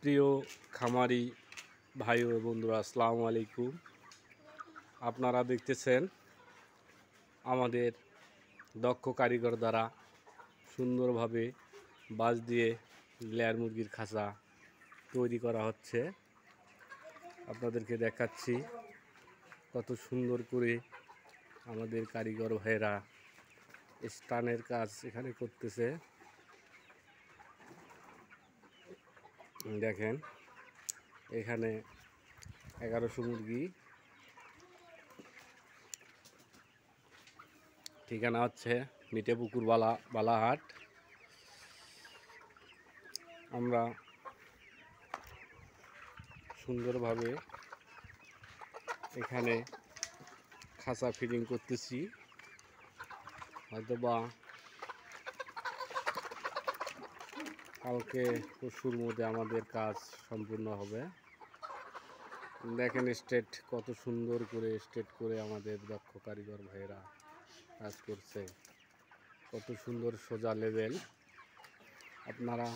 প্রিয় খামারি ভাই ও বন্ধুরা, আসসালামু আলাইকুম। আপনারা দেখতেছেন আমাদের দক্ষ কারিগর দ্বারা সুন্দরভাবে বাঁশ দিয়ে লেয়ার মুরগির খাঁচা তৈরি করা হচ্ছে। আপনাদেরকে দেখাচ্ছি কত সুন্দর করে আমাদের কারিগর ভাইয়েরা স্টানের কাজ এখানে করতেছে। দেখেন, এখানে 1100 মুরগি। ঠিকানা হচ্ছে মিঠেপুকুর বালাহাট। আমরা সুন্দরভাবে এখানে খাঁচা ফিটিং করতেছি। হয়তোবা কালকে পরশুর মধ্যে আমাদের কাজ সম্পূর্ণ হবে। দেখেন স্ট্রেট কত সুন্দর করে স্ট্রেট করে আমাদের দক্ষ কারিগর ভাইয়েরা কাজ করছে। কত সুন্দর সোজা লেভেল। আপনারা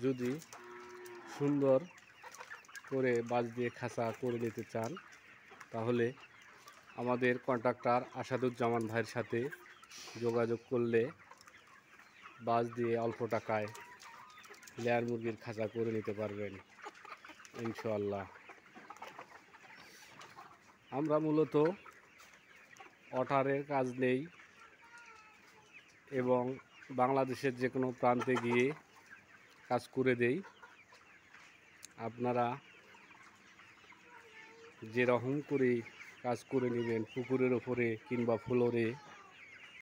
যদি সুন্দর করে বাঁশ দিয়ে খাঁচা করে নিতে চান তাহলে আমাদের কন্ট্রাক্টর আসাদুজ্জামান ভাইয়ের সাথে যোগাযোগ করলে বাঁশ দিয়ে অল্প টাকায় লেয়ার মুরগির খাঁচা করে নিতে পারবেন ইনশাআল্লাহ। আমরা মূলত অর্ডারের কাজ নেই এবং বাংলাদেশের যে কোনো প্রান্তে গিয়ে কাজ করে দেই। আপনারা যেরকম করে কাজ করে নেবেন, পুকুরের ওপরে কিংবা ফ্লোরে